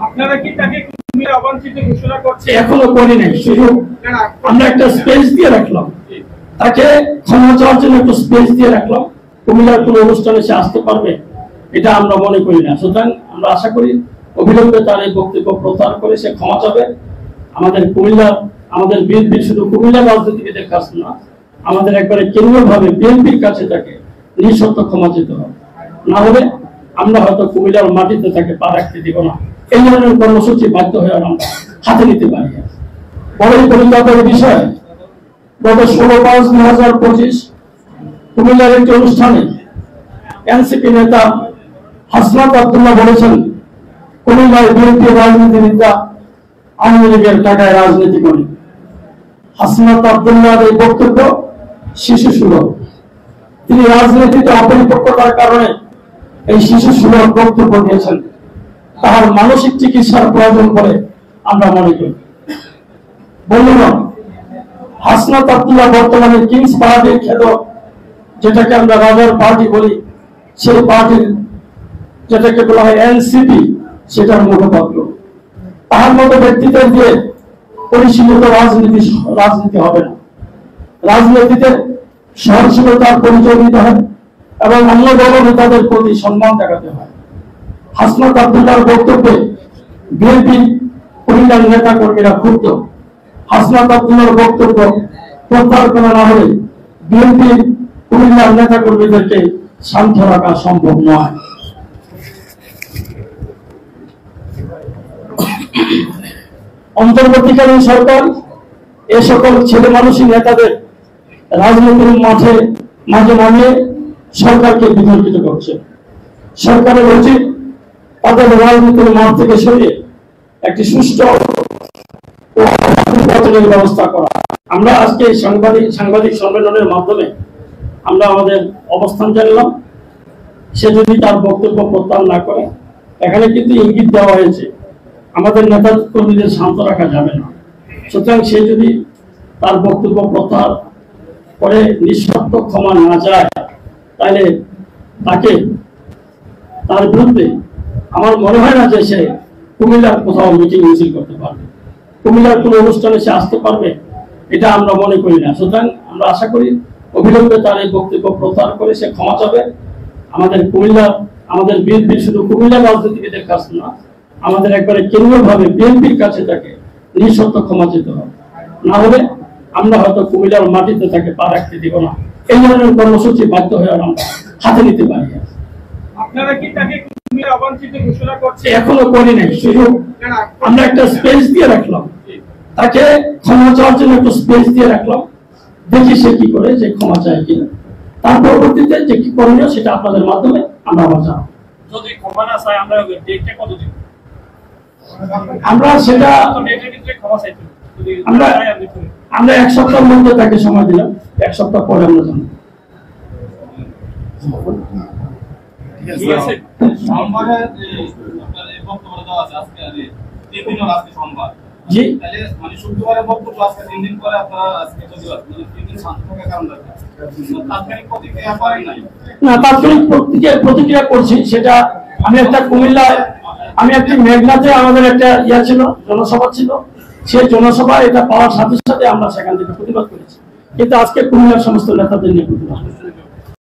আপনারা কি তাকে কুমিল্লা অবাঞ্ছিত ঘোষণা করছেন? এখনো করি নাই, শুধু আমরা একটা স্পেস দিয়ে রাখলাম, তাকে ক্ষমা চাওয়ার জন্য একটা স্পেস দিয়ে রাখলাম। কুমিল্লার কোনো অনুষ্ঠানে সে আসতে পারবে এটা আমরা মনে করি না। সুতরাং আমরা আশা করি অবিলম্বে তার এই বক্তব্য প্রত্যাহার করে সে ক্ষমা চাবে। আমাদের কুমিল্লা, আমাদের বিএনপি শুধু কুমিল্লা রাজনীতিবিদের কাছে না, আমাদের একবারে কেন্দ্রীয়ভাবে বিএনপির কাছে তাকে নিঃশর্ত ক্ষমা চেতে হবে। না হলে আমরা হয়তো কুমিল্লার মাটিতে তাকে পা রাখতে দিব না। এই ধরনের কর্মসূচি বাধ্য হয়ে আমরা হাতে নিতে পারি। বড়ই পরিতাপের বিষয়, গত 16/5/2025 কুমিল্লার একটি অনুষ্ঠানে এনসিপি নেতা হাসনাত আব্দুল্লাহ বলেছেন, কুমিল্লায় বিএনপি রাজনীতিবিদরা আওয়ামী লীগের টাকায় রাজনীতি করে। হাসনাত আব্দুল্লাহর এই বক্তব্য শিশু সুলভ। তিনি রাজনীতিতে অপরিপক্কতার কারণে এই শিশু সুলভ বক্তব্য দিয়েছেন। তাহার মানসিক চিকিৎসার প্রয়োজন বলে আমরা মনে করি। বন্ধুগণ, হাসনাত আব্দুল্লাহ বর্তমানে কিংস পার্টির খ্যাত, যেটাকে আমরা রাজার পার্টি বলি, সেই পার্টির যেটাকে বলা হয় এনসিপি, সেটার মুখপাত্র। তাহার মতো ব্যক্তিদের দিয়ে পরিশীলিত রাজনীতি হবে না। রাজনীতিতে সহনশীলতার পরিচয় দিতে হয় এবং অন্য দল নেতাদের প্রতি সম্মান দেখাতে হয়। হাসনাত আব্দুল্লাহর বক্তব্যে বিএনপি কুমিল্লার নেতা কর্মীরা ক্ষুব্ধ। হাসনাত আব্দুল্লাহর বক্তব্য প্রত্যাহার করা না হলে বিএনপি কুমিল্লার নেতা কর্মীদেরকে শান্ত রাখা সম্ভব নয়। অন্তর্বর্তীকালীন সরকার এ সকল ছেলে মানুষই নেতাদের রাজনীতির মাঝে নামিয়ে সরকারকে বিতর্কিত করছে। সরকারের উচিত তাদের রাজনীতির মাঠ থেকে সরিয়ে একটি সুষ্ঠু নির্বাচনের ব্যবস্থা করা। আমরা আজকে সাংবাদিক সম্মেলনের মাধ্যমে আমরা আমাদের অবস্থান জানলাম। সে যদি তার বক্তব্য প্রত্যাহার না করে, এখানে কিন্তু ইঙ্গিত দেওয়া হয়েছে আমাদের নেতা কর্মীদের শান্ত রাখা যাবে না। সুতরাং সে যদি তার বক্তব্য প্রত্যাহার করে নিঃশর্ত ক্ষমা না যায়, তাহলে তার বিরুদ্ধে আমার মনে হয় না যে সে কুমিল্লার কোথাও মিটিং মিছিল করতে পারবে, কুমিল্লার কোনো অনুষ্ঠানে সে আসতে পারবে এটা আমরা মনে করি না। সুতরাং আমরা আশা করি অবিলম্বে তার এই বক্তব্য প্রত্যাহার করে সে ক্ষমা চাবে। আমাদের বিএনপি শুধু কুমিল্লা রাজনীতিবিদের কাছে না, আমাদের একবারে কেন্দ্রীয়ভাবে বিএনপির কাছে তাকে নিঃশর্ত ক্ষমা চেতে হবে। না হলে আমরা হয়তো কুমিল্লার মাটিতে তাকে পা রাখতে দিব না। এই ধরনের কর্মসূচি বাধ্য হয়ে আমরা হাতে নিতে পারি। আপনারা কি তাকে কুমিল্লা অবাঞ্ছিত ঘোষণা করছেন? এখনো করি নাই, শুধু আমরা একটা স্পেস দিয়ে রাখলাম, তাকে ক্ষমা চাওয়ার জন্য একটা স্পেস দিয়ে রাখলাম। দেখি সে কি করে, যে ক্ষমা চায় কিনা। তার পরবর্তীতে যে কি করণীয় সেটা আপনাদের মাধ্যমে আমরা আবার জানাবো। যদি ক্ষমা না চায় আমরা ডেটটা কত দিন? আমরা সেটা আমরা 1 সপ্তাহের মধ্যে তাকে সময় দিলাম। 1 সপ্তাহ পরে আমরা জানাবো। জি, না তাৎক্ষণিক প্রতিক্রিয়া করছি। সেটা আমি একটি মেঘনাতে আমাদের একটা ছিল, জনসভা ছিল। সেই জনসভা এটা পাওয়ার সাথে সাথে আমরা সেখান থেকে প্রতিবাদ করেছি। কিন্তু আজকে কুমিল্লার সমস্ত নেতাদের নিয়ে প্রতিবাদ